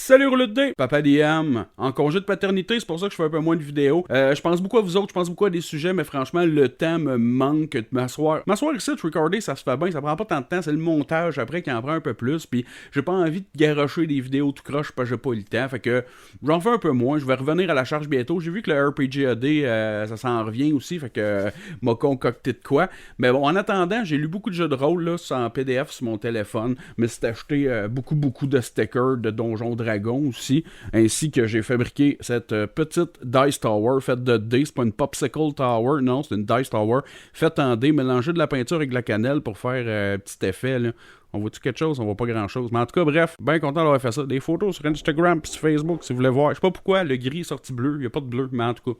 Salut rouleau de dés, Papa DM, en congé de paternité, c'est pour ça que je fais un peu moins de vidéos. Je pense beaucoup à vous autres, je pense beaucoup à des sujets, mais franchement, le temps me manque de m'asseoir. M'asseoir ici, de recorder, ça se fait bien, ça prend pas tant de temps, c'est le montage après qui en prend un peu plus, puis j'ai pas envie de garocher des vidéos tout croche parce que j'ai pas eu le temps, fait que j'en fais un peu moins, je vais revenir à la charge bientôt. J'ai vu que le RPG AD, ça s'en revient aussi, fait que m'a concocté de quoi. Mais bon, en attendant, j'ai lu beaucoup de jeux de rôle là, en PDF sur mon téléphone, mais c'est acheté beaucoup de stickers de Donjons Dragons aussi, ainsi que j'ai fabriqué cette petite Dice Tower faite de dés. C'est pas une Popsicle Tower, non, c'est une Dice Tower faite en dés, mélangée de la peinture avec de la cannelle pour faire petit effet là. On voit-tu quelque chose? On voit pas grand-chose. Mais en tout cas, bref, bien content d'avoir fait ça. Des photos sur Instagram puis sur Facebook, si vous voulez voir. Je sais pas pourquoi le gris est sorti bleu. Il n'y a pas de bleu, mais en tout cas,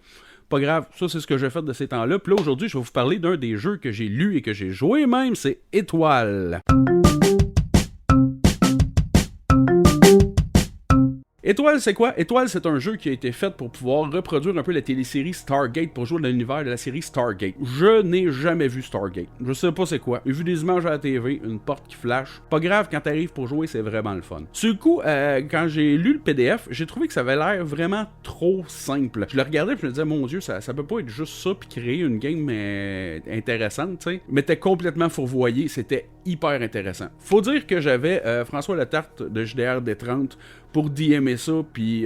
pas grave. Ça, c'est ce que j'ai fait de ces temps-là. Puis là, aujourd'hui, je vais vous parler d'un des jeux que j'ai lu et que j'ai joué même. C'est Étoile. Étoile, c'est quoi? Étoile, c'est un jeu qui a été fait pour pouvoir reproduire un peu la télésérie Stargate, pour jouer dans l'univers de la série Stargate. Je n'ai jamais vu Stargate. Je sais pas c'est quoi. J'ai vu des images à la TV, une porte qui flash. Pas grave, quand t'arrives pour jouer, c'est vraiment le fun. Sur le coup, quand j'ai lu le PDF, j'ai trouvé que ça avait l'air vraiment trop simple. Je le regardais et je me disais, mon Dieu, ça peut pas être juste ça puis créer une game intéressante, tu sais. Mais t'es complètement fourvoyé, c'était hyper intéressant. Faut dire que j'avais François Letarte de JDR D30 pour DMer ça, puis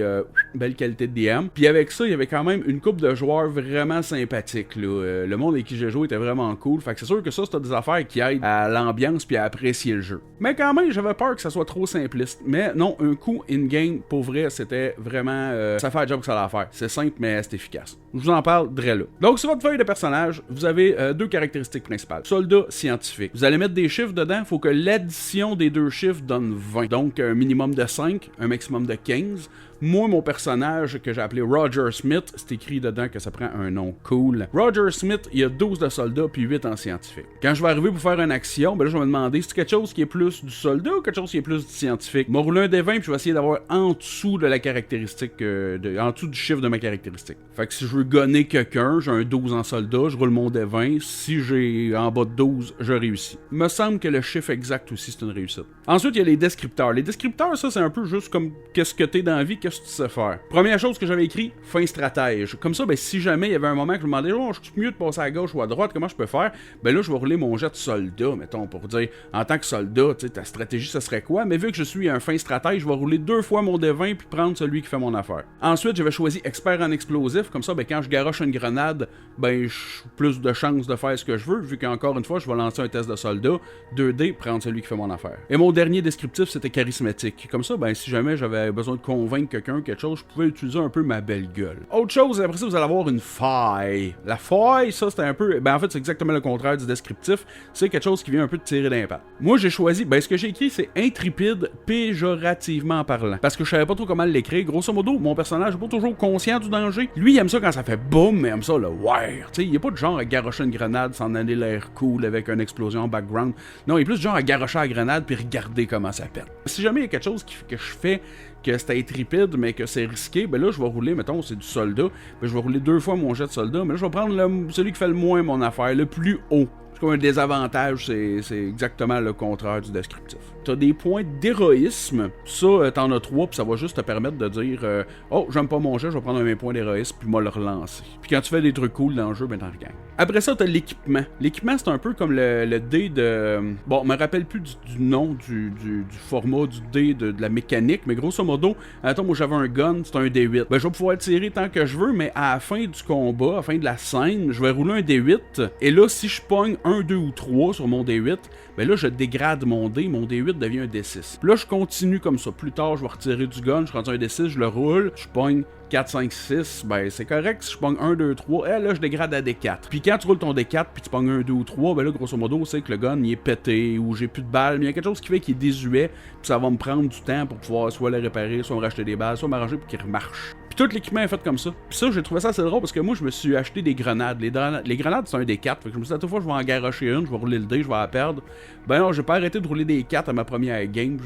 belle qualité de DM. Puis avec ça, il y avait quand même une couple de joueurs vraiment sympathiques, là. Le monde avec qui j'ai joué était vraiment cool, fait que c'est sûr que ça, c'est des affaires qui aident à l'ambiance puis à apprécier le jeu. Mais quand même, j'avais peur que ça soit trop simpliste. Mais non, un coup in-game, pour vrai, c'était vraiment... ça fait le job que ça allait faire. C'est simple, mais c'est efficace. Je vous en parle dès là. Donc, sur votre feuille de personnage, vous avez deux caractéristiques principales. Soldat, scientifique. Vous allez mettre des chiffres dedans, il faut que l'addition des deux chiffres donne 20. Donc, un minimum de 5, un maximum de 15. Moi, mon personnage que j'ai appelé Roger Smith, c'est écrit dedans que ça prend un nom cool. Roger Smith, il y a 12 de soldats puis 8 en scientifique. Quand je vais arriver pour faire une action, ben là, je vais me demander si c'est quelque chose qui est plus du soldat ou quelque chose qui est plus du scientifique. Je vais rouler un des 20 puis je vais essayer d'avoir en dessous de la caractéristique, en dessous du chiffre de ma caractéristique. Fait que si je veux gonner quelqu'un, j'ai un 12 en soldat, je roule mon des 20. Si j'ai en bas de 12, je réussis. Il me semble que le chiffre exact aussi, c'est une réussite. Ensuite, il y a les descripteurs. Les descripteurs, ça, c'est un peu juste comme qu'est-ce que t'es dans la vie, qu'est-ce que tu sais faire. Première chose que j'avais écrit, fin stratège. Comme ça, ben, si jamais il y avait un moment que je me demandais, oh, je suis mieux de passer à gauche ou à droite, comment je peux faire? Ben là, je vais rouler mon jet de soldat, mettons, pour dire, en tant que soldat, tu sais, ta stratégie, ça serait quoi? Mais vu que je suis un fin stratège, je vais rouler 2 fois mon D20 puis prendre celui qui fait mon affaire. Ensuite, j'avais choisi expert en explosif. Comme ça, ben, quand je garoche une grenade, ben, j'ai plus de chances de faire ce que je veux, vu qu'encore une fois, je vais lancer un test de soldat, 2D, prendre celui qui fait mon affaire. Et mon dernier descriptif, c'était charismatique. Comme ça, ben, si jamais j'avais besoin de convaincre quelqu'un quelque chose, je pouvais utiliser un peu ma belle gueule. Autre chose, après ça, vous allez avoir une faille. La faille, ça, c'était un peu... Ben, en fait, c'est exactement le contraire du descriptif. C'est quelque chose qui vient un peu de tirer d'impact. Moi, j'ai choisi... Ben, ce que j'ai écrit, c'est intrépide, péjorativement parlant. Parce que je savais pas trop comment l'écrire. Grosso modo, mon personnage n'est pas toujours conscient du danger. Lui, il aime ça quand ça fait boum, mais il aime ça le wire. Tu sais, il est pas du genre à garocher une grenade, s'en aller l'air cool avec une explosion en background. Non, il est plus du genre à garocher la grenade puis regarder comment ça pète. Si jamais il y a quelque chose que je fais que c'est intrépide, mais que c'est risqué, ben là, je vais rouler, mettons, c'est du soldat, ben je vais rouler 2 fois mon jet de soldat, mais là, je vais prendre celui qui fait le moins mon affaire, le plus haut. C'est comme un désavantage, c'est exactement le contraire du descriptif. T'as des points d'héroïsme, ça, t'en as 3, puis ça va juste te permettre de dire oh, j'aime pas mon jet, je vais prendre un point d'héroïsme, puis moi le relancer. Puis quand tu fais des trucs cool dans le jeu, ben t'en regagnes. Après ça, t'as l'équipement. L'équipement, c'est un peu comme le dé de... Bon, je me rappelle plus du nom, du format du dé, de la mécanique, mais grosso modo, attends, moi j'avais un gun, c'est un D8. Ben je vais pouvoir tirer tant que je veux, mais à la fin du combat, à la fin de la scène, je vais rouler un D8, et là, si je pogne 1, 2 ou 3 sur mon D8, ben là, je dégrade mon D8 devient un D6. Puis là, je continue comme ça. Plus tard, je vais retirer du gun, je rentre un D6, je le roule, je pogne 4, 5, 6, ben c'est correct. Si je pogne 1, 2, 3, là je dégrade à D4. Puis quand tu roules ton D4 puis tu pognes 1, 2 ou 3, ben là grosso modo c'est que le gun il est pété ou j'ai plus de balles, mais il y a quelque chose qui fait qu'il est désuet, puis ça va me prendre du temps pour pouvoir soit le réparer, soit me racheter des balles, soit m'arranger pour qu'il remarche. Puis tout l'équipement est fait comme ça. Puis ça, j'ai trouvé ça assez drôle parce que moi, je me suis acheté des grenades. Les grenades, c'est un des 4. Fait que je me suis dit, à toute fois, je vais en garocher une, je vais rouler le dé, je vais la perdre. Ben non, j'ai pas arrêté de rouler des 4 à ma première game.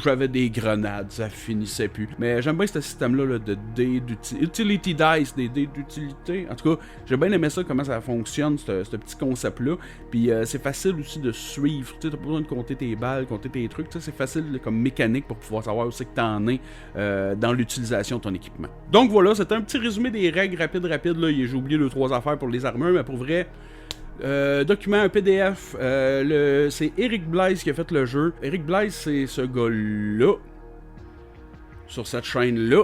J'avais des grenades, ça finissait plus. Mais j'aime bien ce système-là là, de dés utility dice, des dés d'utilité. En tout cas, j'ai bien aimé ça, comment ça fonctionne, ce petit concept-là. Puis c'est facile aussi de suivre. Tu sais, t'as pas besoin de compter tes balles, compter tes trucs. C'est facile là, comme mécanique pour pouvoir savoir où c'est que t'en es dans l'utilisation de ton équipement. Donc voilà, c'était un petit résumé des règles rapide. Là. J'ai oublié 2-3 affaires pour les armures, mais pour vrai... document, un PDF, c'est Eric Blaise qui a fait le jeu. Eric Blaise, c'est ce gars-là, sur cette chaîne-là.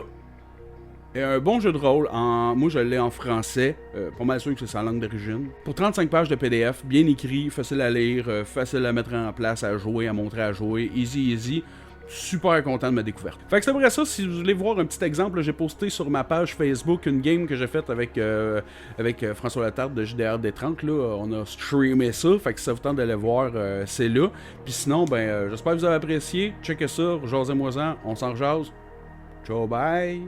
Et un bon jeu de rôle, moi je l'ai en français, pas mal sûr que c'est sa langue d'origine. Pour 35 pages de PDF, bien écrit, facile à lire, facile à mettre en place, à jouer, à montrer à jouer, easy. Super content de ma découverte. Fait que c'est vrai ça, si vous voulez voir un petit exemple, j'ai posté sur ma page Facebook une game que j'ai faite avec François Latarde de JDR D30. Là, on a streamé ça, fait que si ça vous tente d'aller voir, c'est là. Puis sinon, j'espère que vous avez apprécié. Checkez ça, jasez-moi-en, on s'en rejase. Ciao, bye!